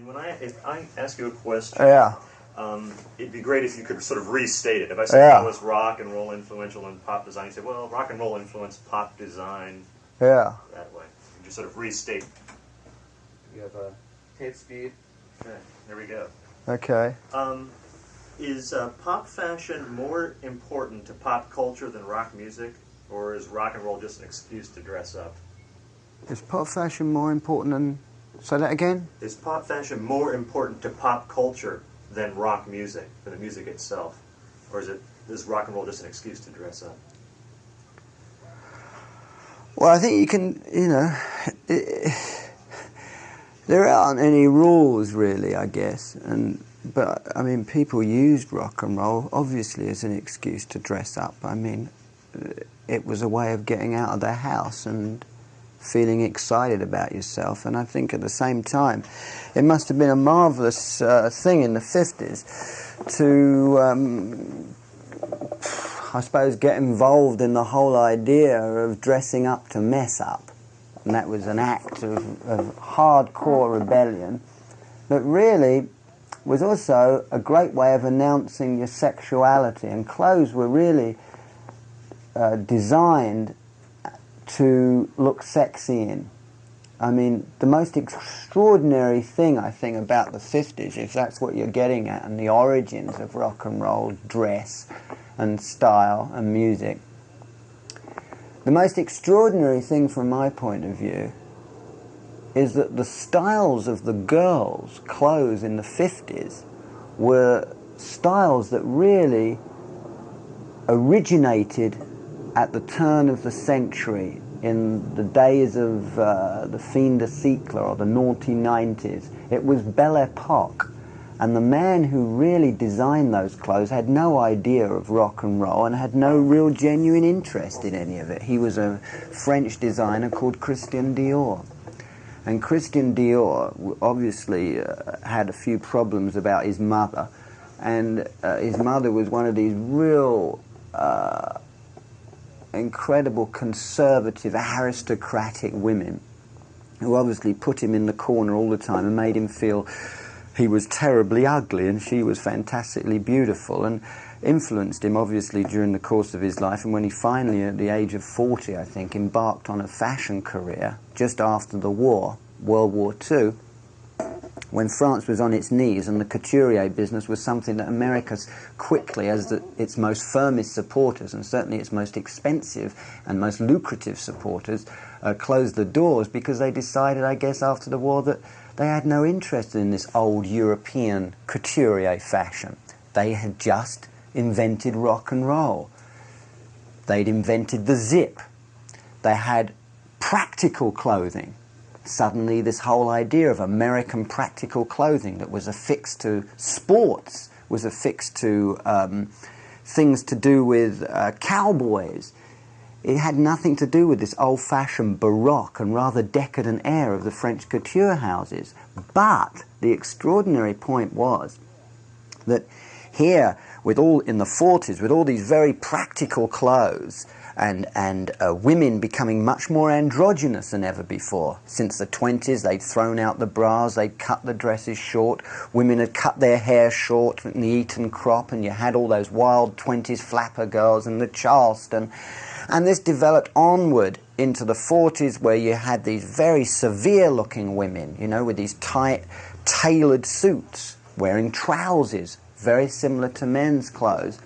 And if I ask you a question, Yeah. It'd be great if you could sort of restate it. If I said how was rock and roll influential in pop design, you say, well, rock and roll influenced pop design that way. You just sort of restate. You have a tape speed. Okay, there we go. Okay. Is pop fashion more important to pop culture than rock music? Or is rock and roll just an excuse to dress up? Is pop fashion more important than... Say that again? Is pop fashion more important to pop culture than rock music, than the music itself? Or is rock and roll just an excuse to dress up? Well, I think you can, there aren't any rules really, I guess. But, I mean, people used rock and roll, obviously, as an excuse to dress up. I mean, it was a way of getting out of their house and feeling excited about yourself. And I think at the same time, it must have been a marvellous thing in the 50s to, I suppose, get involved in the whole idea of dressing up to mess up. And that was an act of hardcore rebellion that really was also a great way of announcing your sexuality. And clothes were really designed to look sexy in. I mean, the most extraordinary thing, I think, about the 50s, if that's what you're getting at, and the origins of rock and roll dress and style and music, the most extraordinary thing from my point of view is that the styles of the girls' clothes in the 50s were styles that really originated at the turn of the century, in the days of the fin de siècle, or the naughty 90s. It was Belle Epoque, and the man who really designed those clothes had no idea of rock and roll and had no real genuine interest in any of it. He was a French designer called Christian Dior. And Christian Dior obviously had a few problems about his mother, and his mother was one of these real incredible conservative aristocratic women who obviously put him in the corner all the time and made him feel he was terribly ugly and she was fantastically beautiful, and influenced him obviously during the course of his life. And when he finally, at the age of 40 I think, embarked on a fashion career just after the war, World War II, when France was on its knees and the couturier business was something that America quickly, as its most firmest supporters and certainly its most expensive and most lucrative supporters, closed the doors, because they decided, I guess, after the war that they had no interest in this old European couturier fashion. They had just invented rock and roll. They'd invented the zip. They had practical clothing. Suddenly this whole idea of American practical clothing that was affixed to sports, was affixed to things to do with cowboys. It had nothing to do with this old-fashioned baroque and rather decadent air of the French couture houses. But the extraordinary point was that here, in the 40s, with all these very practical clothes, and women becoming much more androgynous than ever before. Since the 20s, they'd thrown out the bras, they'd cut the dresses short, women had cut their hair short in the Eton crop, and you had all those wild 20s flapper girls and the Charleston. And this developed onward into the 40s, where you had these very severe-looking women, with these tight, tailored suits, wearing trousers, very similar to men's clothes.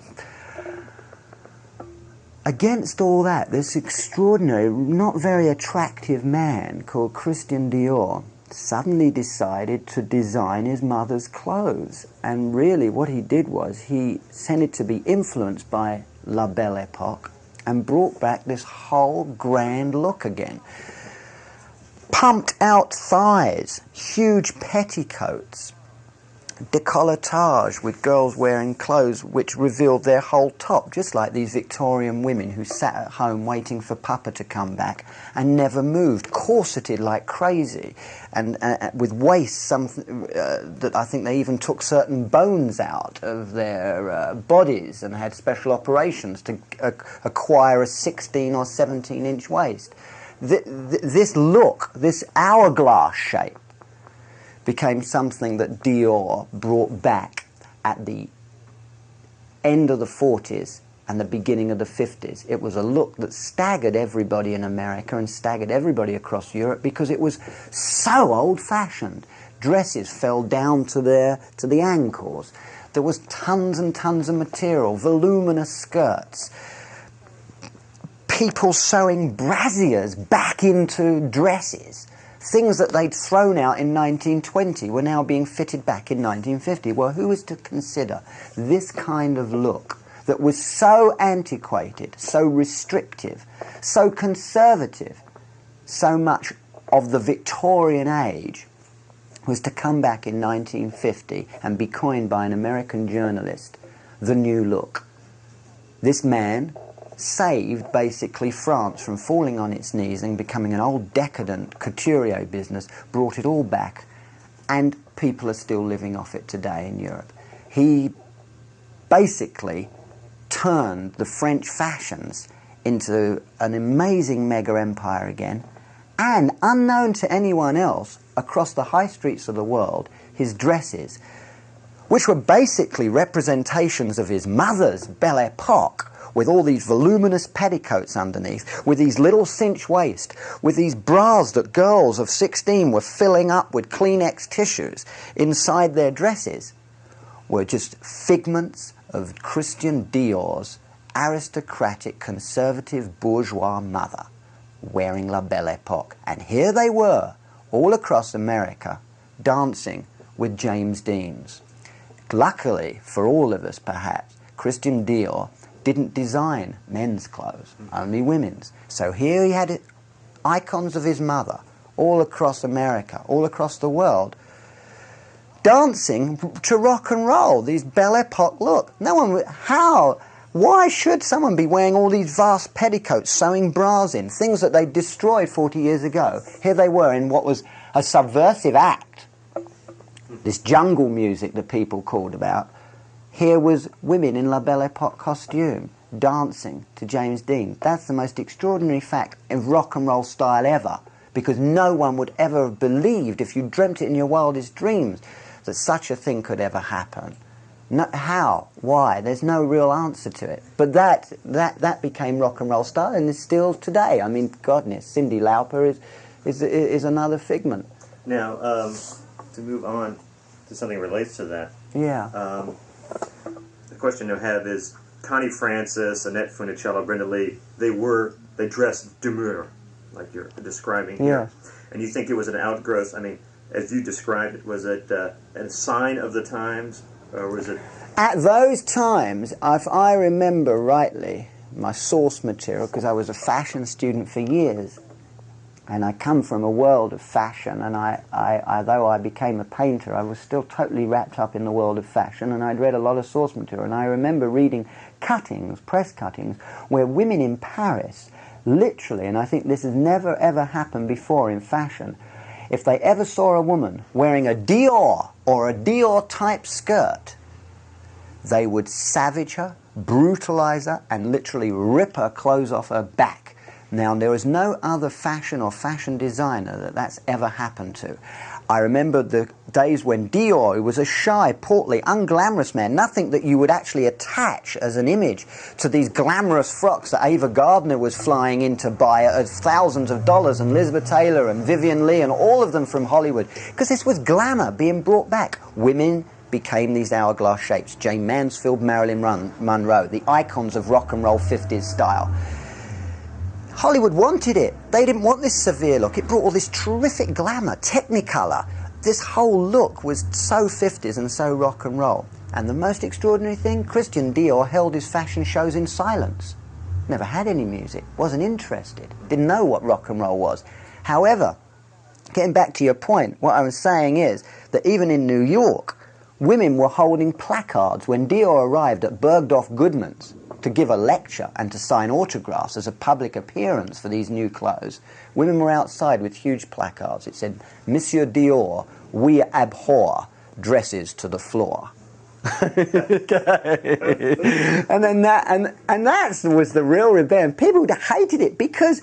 Against all that, this extraordinary, not very attractive man called Christian Dior suddenly decided to design his mother's clothes. And really what he did was he tended to be influenced by La Belle Epoque and brought back this whole grand look again. Pumped out thighs, huge petticoats, décolletage with girls wearing clothes which revealed their whole top, just like these Victorian women who sat at home waiting for Papa to come back and never moved, corseted like crazy, and with waists that I think they even took certain bones out of their bodies and had special operations to acquire a 16 or 17-inch waist. This look, this hourglass shape, became something that Dior brought back at the end of the 40s and the beginning of the 50s. It was a look that staggered everybody in America and staggered everybody across Europe because it was so old-fashioned. Dresses fell down to the ankles. There was tons and tons of material, voluminous skirts. People sewing brassiers back into dresses. Things that they'd thrown out in 1920 were now being fitted back in 1950. Well, who was to consider this kind of look that was so antiquated, so restrictive, so conservative, so much of the Victorian age, was to come back in 1950 and be coined by an American journalist, the new look. This man saved basically France from falling on its knees and becoming an old decadent couturier business, brought it all back, and people are still living off it today in Europe. He basically turned the French fashions into an amazing mega empire again, and unknown to anyone else across the high streets of the world, his dresses, which were basically representations of his mother's Belle Epoque, with all these voluminous petticoats underneath, with these little cinch waist, with these bras that girls of 16 were filling up with Kleenex tissues inside their dresses, were just figments of Christian Dior's aristocratic, conservative, bourgeois mother wearing La Belle Epoque. And here they were, all across America, dancing with James Deans. Luckily, for all of us perhaps, Christian Dior didn't design men's clothes, only women's. So here he had icons of his mother all across America, all across the world, dancing to rock and roll, these Belle Epoque look. No one, how? Why should someone be wearing all these vast petticoats, sewing bras in, things that they destroyed 40 years ago? Here they were in what was a subversive act, this jungle music that people called about. Here was women in La Belle Epoque costume, dancing to James Dean. That's the most extraordinary fact in rock and roll style ever, because no one would ever have believed, if you dreamt it in your wildest dreams, that such a thing could ever happen. No, how? Why? There's no real answer to it. But that became rock and roll style, and is still today. I mean, goodness, Cyndi Lauper is another figment. Now, to move on to something that relates to that. Yeah. The question I have is, Connie Francis, Annette Funicello, Brenda Lee, they dressed demure, like you're describing here. Yeah. And you think it was an outgrowth, I mean, as you described it, was it a sign of the times, or was it... At those times, if I remember rightly, my source material, because I was a fashion student for years, and I come from a world of fashion, and though I became a painter, I was still totally wrapped up in the world of fashion, and I'd read a lot of source material, and I remember reading cuttings, press cuttings, where women in Paris, literally, and I think this has never ever happened before in fashion, if they ever saw a woman wearing a Dior or a Dior-type skirt, they would savage her, brutalize her, and literally rip her clothes off her back. Now, there is no other fashion or fashion designer that's ever happened to. I remember the days when Dior, who was a shy, portly, unglamorous man, nothing that you would actually attach as an image to these glamorous frocks that Ava Gardner was flying in to buy at thousands of dollars, and Elizabeth Taylor and Vivian Leigh and all of them from Hollywood, because this was glamour being brought back. Women became these hourglass shapes. Jane Mansfield, Marilyn Monroe, the icons of rock and roll 50s style. Hollywood wanted it. They didn't want this severe look. It brought all this terrific glamour, technicolor. This whole look was so 50s and so rock and roll. And the most extraordinary thing, Christian Dior held his fashion shows in silence. Never had any music, wasn't interested, didn't know what rock and roll was. However, getting back to your point, what I was saying is that even in New York, women were holding placards when Dior arrived at Bergdorf Goodman's to give a lecture and to sign autographs as a public appearance for these new clothes. Women were outside with huge placards. It said, "Monsieur Dior, we abhor dresses to the floor." And then that was the real rebellion. People hated it because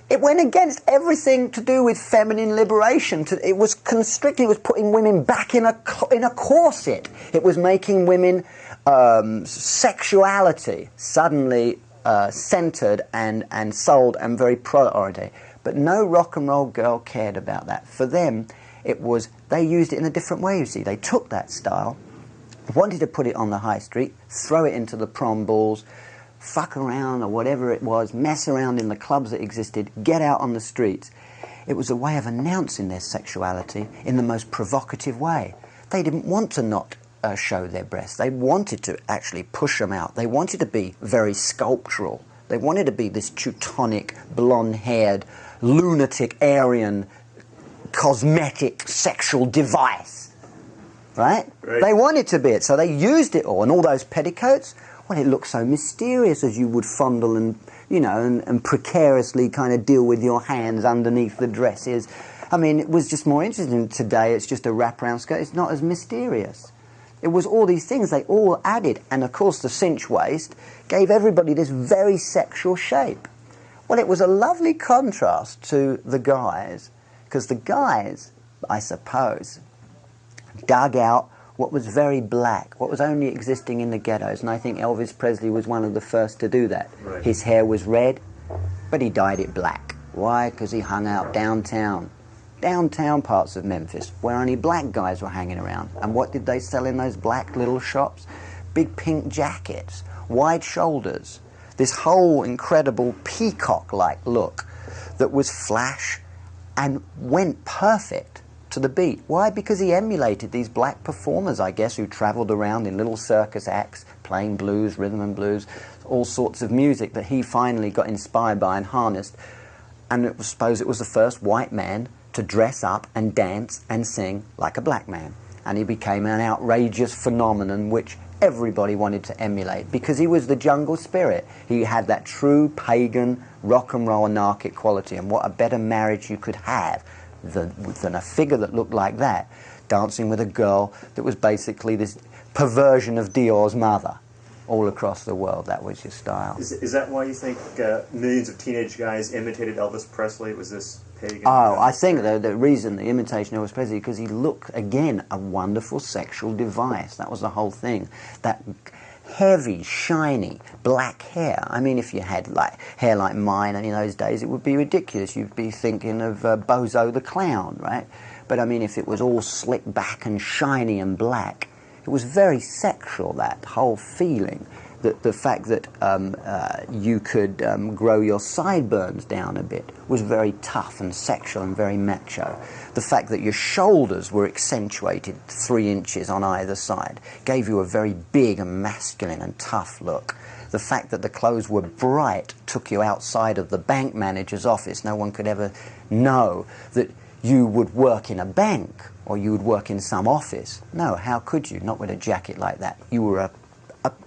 It went against everything to do with feminine liberation. It was constricting. It was putting women back in a corset. It was making women sexuality suddenly centered and sold and very priority. But no rock and roll girl cared about that. For them, it was, they used it in a different way, you see. They took that style, wanted to put it on the high street, throw it into the prom balls, fuck around or whatever it was, mess around in the clubs that existed, get out on the streets. It was a way of announcing their sexuality in the most provocative way. They didn't want to not show their breasts. They wanted to actually push them out. They wanted to be very sculptural. They wanted to be this Teutonic, blonde-haired, lunatic, Aryan, cosmetic, sexual device. Right? They wanted to be it, so they used it all. And all those petticoats, well, it looked so mysterious as you would fondle and, you know, and precariously kind of deal with your hands underneath the dresses. I mean, it was just more interesting. Today it's just a wraparound skirt. It's not as mysterious. It was all these things they all added. And, of course, the cinch waist gave everybody this very sexual shape. Well, it was a lovely contrast to the guys, because the guys, I suppose, dug out what was very black, what was only existing in the ghettos, and I think Elvis Presley was one of the first to do that. Right. His hair was red, but he dyed it black. Why? Because he hung out downtown parts of Memphis, where only black guys were hanging around. And what did they sell in those black little shops? Big pink jackets, wide shoulders, this whole incredible peacock-like look that was flash and went perfect to the beat. Why? Because he emulated these black performers, I guess, who travelled around in little circus acts, playing blues, rhythm and blues, all sorts of music that he finally got inspired by and harnessed. And I suppose it was the first white man to dress up and dance and sing like a black man. And he became an outrageous phenomenon which everybody wanted to emulate, because he was the jungle spirit. He had that true pagan rock and roll anarchic quality, and what a better marriage you could have than a figure that looked like that dancing with a girl that was basically this perversion of Dior's mother all across the world. That was your style. Is that why you think millions of teenage guys imitated Elvis Presley? Was this pagan? Oh, I think the reason the imitation of Elvis Presley, because he looked, again, a wonderful sexual device. That was the whole thing. That heavy, shiny, black hair. I mean, if you had hair like mine in those days, it would be ridiculous. You'd be thinking of Bozo the Clown, right? But I mean, if it was all slicked back and shiny and black, it was very sexual, that whole feeling. The fact that you could grow your sideburns down a bit was very tough and sexual and very macho. The fact that your shoulders were accentuated 3 inches on either side gave you a very big and masculine and tough look. The fact that the clothes were bright took you outside of the bank manager's office. No one could ever know that you would work in a bank or you would work in some office. No, how could you? Not with a jacket like that. You were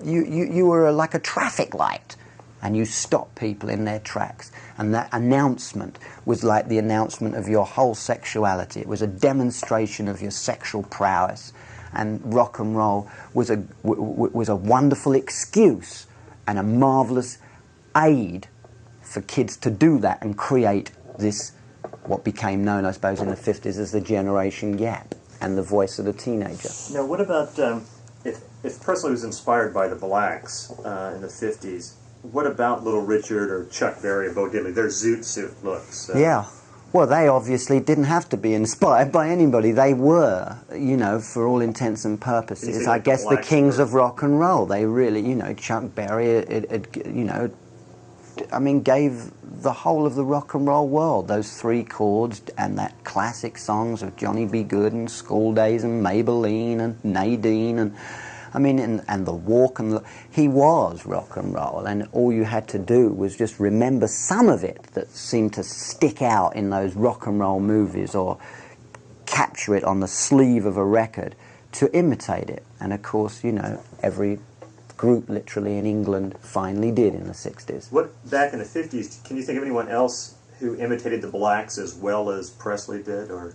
you were like a traffic light, and you stopped people in their tracks. And that announcement was like the announcement of your whole sexuality. It was a demonstration of your sexual prowess. And rock and roll was a wonderful excuse and a marvelous aid for kids to do that and create this, what became known, I suppose, in the 50s as the generation gap and the voice of the teenager. Now, what about if Presley was inspired by the blacks in the 50s, what about Little Richard or Chuck Berry or Bo Diddley, their zoot suit looks? Yeah. Well, they obviously didn't have to be inspired by anybody. They were, for all intents and purposes, I guess, the kings of rock and roll. They really, Chuck Berry, gave the whole of the rock and roll world those 3 chords and that classic songs of Johnny B. Goode and School Days and Maybelline and Nadine and the walk and he was rock and roll, and all you had to do was just remember some of it that seemed to stick out in those rock and roll movies or capture it on the sleeve of a record to imitate it. And of course, every group literally in England finally did in the 60s. What, back in the 50s, can you think of anyone else who imitated the blacks as well as Presley did, or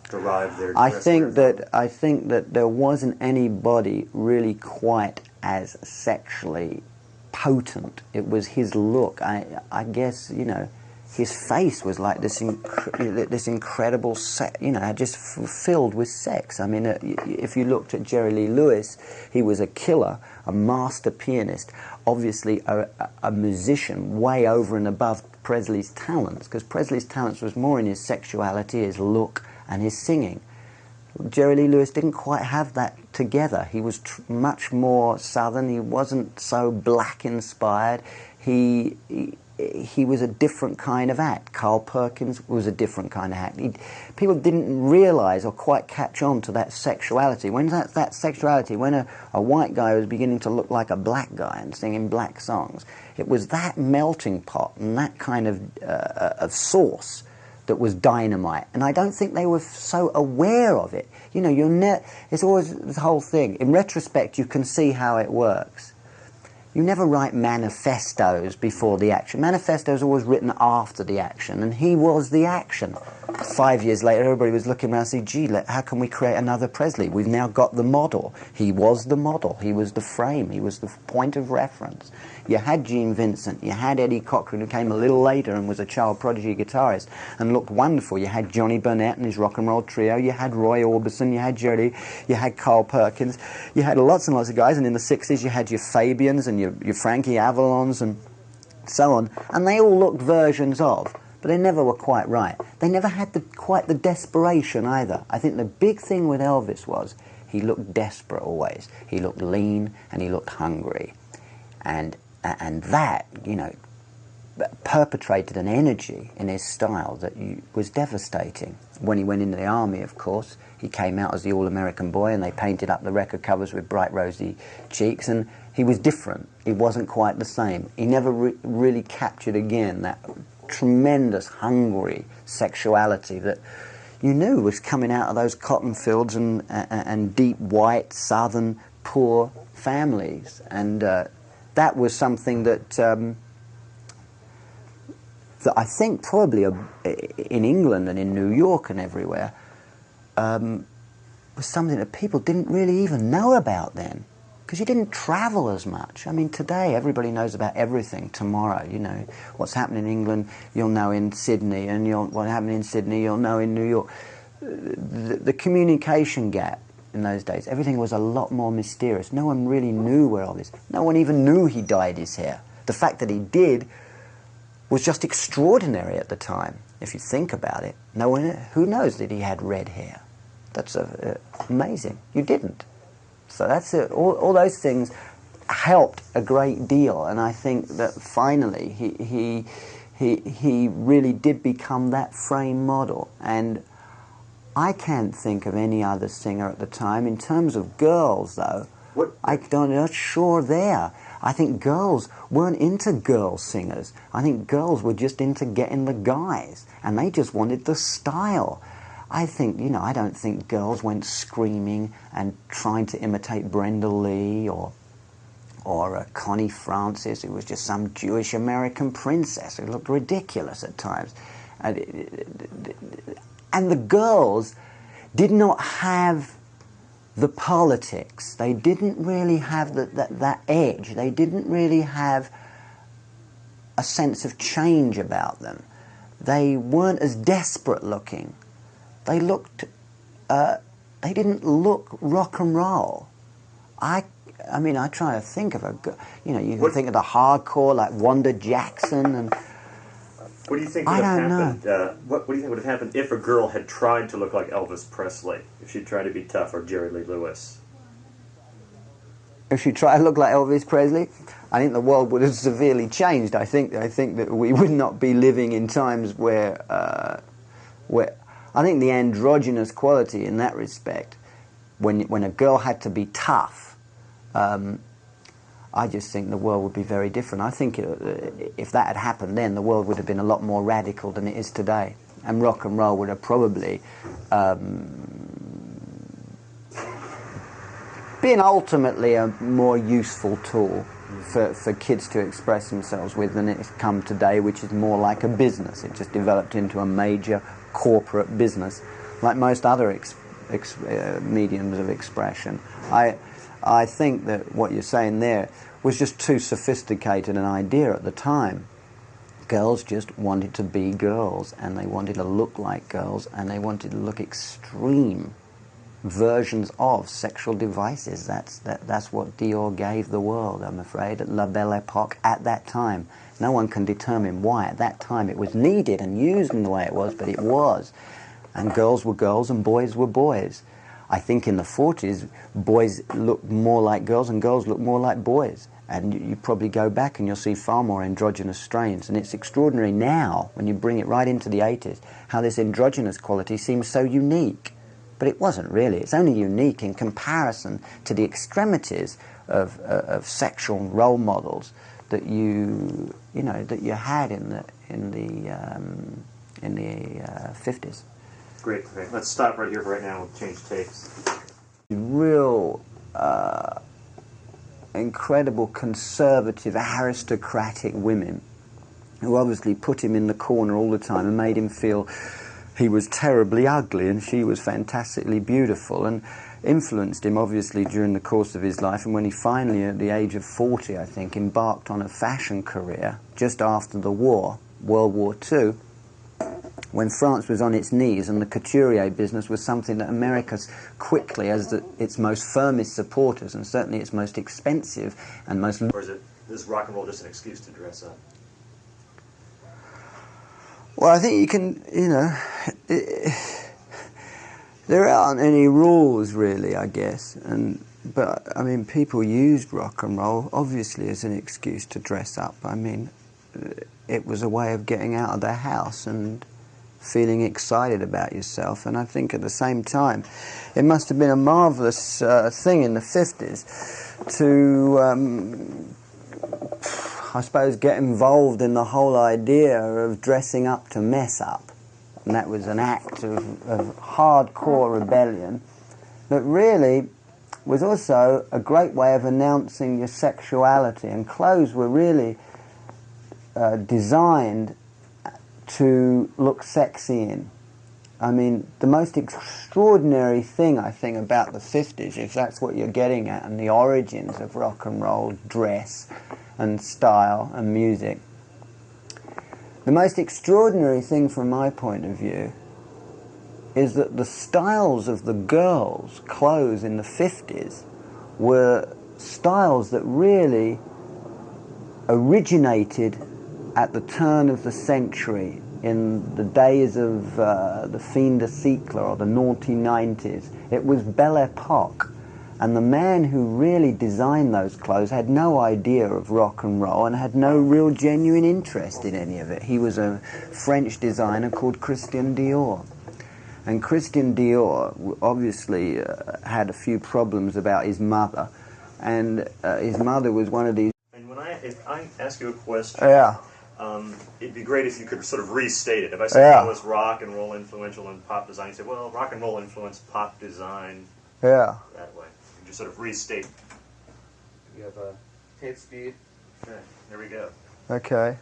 derived their I think that there wasn't anybody really quite as sexually potent. It was his look. I guess, his face was like this incredible, just filled with sex. I mean, if you looked at Jerry Lee Lewis, he was a killer, a master pianist, obviously a musician way over and above Presley's talents, because Presley's talents was more in his sexuality, his look, and his singing. Jerry Lee Lewis didn't quite have that together. He was much more southern. He wasn't so black inspired. He was a different kind of act. Carl Perkins was a different kind of act. People didn't realise or quite catch on to that sexuality. When that sexuality, when a white guy was beginning to look like a black guy and singing black songs, it was that melting pot and that kind of sauce that was dynamite. And I don't think they were so aware of it. You know, it's always this whole thing. In retrospect, you can see how it works. You never write manifestos before the action. Manifestos are always written after the action, and he was the action. 5 years later, everybody was looking around and saying, gee, how can we create another Presley? We've now got the model. He was the model. He was the frame. He was the point of reference. You had Gene Vincent. You had Eddie Cochran, who came a little later and was a child prodigy guitarist and looked wonderful. You had Johnny Burnett and his rock and roll trio. You had Roy Orbison. You had Jerry. You had Carl Perkins. You had lots and lots of guys. And in the 60s, you had your Fabians and your Frankie Avalons and so on. And they all looked versions of, but they never were quite right. They never had quite the desperation either. I think the big thing with Elvis was he looked desperate always. He looked lean and he looked hungry. And that, perpetrated an energy in his style that was devastating. When he went into the army, of course, he came out as the all-American boy, and they painted up the record covers with bright rosy cheeks, and he was different. He wasn't quite the same. He never really captured again that tremendous, hungry sexuality that you knew was coming out of those cotton fields and deep white, southern, poor families. And that was something that I think probably in England and in New York and everywhere was something that people didn't really even know about then, because you didn't travel as much. I mean, today everybody knows about everything. Tomorrow, what's happening in England, you'll know in Sydney, and what happened in Sydney, you'll know in New York. The communication gap in those days, everything was a lot more mysterious. No one really knew where Elvis. No one even knew he dyed his hair. The fact that he did was just extraordinary at the time, if you think about it. No one, who knows that he had red hair? That's amazing. You didn't. So that's all those things helped a great deal, and I think that finally he really did become that frame model. And I can't think of any other singer at the time. In terms of girls, though, I'm not sure there. I think girls weren't into girl singers. I think girls were just into getting the guys, and they just wanted the style. I think, I don't think girls went screaming and trying to imitate Brenda Lee or Connie Francis, who was just some Jewish American princess who looked ridiculous at times. And the girls did not have the politics. They didn't really have that edge. They didn't really have a sense of change about them. They weren't as desperate looking. They looked, they didn't look rock and roll. I mean, I try to think of you can think of the hardcore like Wanda Jackson and. What do you think would have happened? What do you think would have happened if a girl had tried to look like Elvis Presley? If she tried to be tough, or Jerry Lee Lewis? If she tried to look like Elvis Presley, I think the world would have severely changed. I think that we would not be living in times where I think the androgynous quality in that respect, when a girl had to be tough. I just think the world would be very different. I think if that had happened then, the world would have been a lot more radical than it is today. And rock and roll would have probably been ultimately a more useful tool for kids to express themselves with than it's come today, which is more like a business. It just developed into a major corporate business, like most other mediums of expression. I think that what you're saying there was just too sophisticated an idea at the time Girls just wanted to be girls, and they wanted to look like girls, and they wanted to look extreme versions of sexual devices. That's what Dior gave the world, I'm afraid, at La Belle Epoque at that time. No one can determine why at that time it was needed and used in the way it was, but it was. And girls were girls and boys were boys. I think in the 40s, boys looked more like girls and girls looked more like boys. And you probably go back and you'll see far more androgynous strains. And it's extraordinary now, when you bring it right into the 80s, how this androgynous quality seems so unique. But it wasn't really. It's only unique in comparison to the extremities of sexual role models that you had in the 50s. Great. Okay. Let's stop right here for right now. We'll change tapes. Real incredible conservative, aristocratic women who obviously put him in the corner all the time and made him feel he was terribly ugly and she was fantastically beautiful, and influenced him obviously during the course of his life. And when he finally, at the age of 40, I think, embarked on a fashion career just after the war, World War II, when France was on its knees and the couturier business was something that America quickly, as its most firmest supporters and certainly its most expensive and most... Or is rock and roll just an excuse to dress up? Well, I think you can, there aren't any rules really, I guess, but I mean, people used rock and roll obviously as an excuse to dress up. I mean, it was a way of getting out of their house and feeling excited about yourself. And I think at the same time, it must have been a marvellous thing in the 50s to, I suppose, get involved in the whole idea of dressing up to mess up. And that was an act of hardcore rebellion that really was also a great way of announcing your sexuality. And clothes were really designed to look sexy in. I mean, the most extraordinary thing, I think, about the 50s, if that's what you're getting at, and the origins of rock and roll dress and style and music, the most extraordinary thing from my point of view is that the styles of the girls' clothes in the 50s were styles that really originated at the turn of the century, in the days of the fin de siècle, or the naughty 90s. It was Belle Epoque, and the man who really designed those clothes had no idea of rock and roll and had no real genuine interest in any of it. He was a French designer called Christian Dior. And Christian Dior obviously had a few problems about his mother, and his mother was one of these... And if I ask you a question... Yeah. It'd be great if you could sort of restate it. If I said how was rock and roll influential in pop design, you say, well, rock and roll influenced pop design that way. You just sort of restate. You have a tape speed. Okay, there we go. Okay.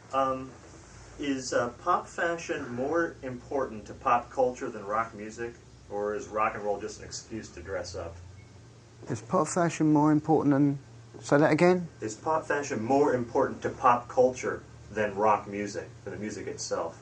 Is pop fashion more important to pop culture than rock music, or is rock and roll just an excuse to dress up? Is pop fashion more important than... Say that again? Is pop fashion more important to pop culture than rock music, than the music itself?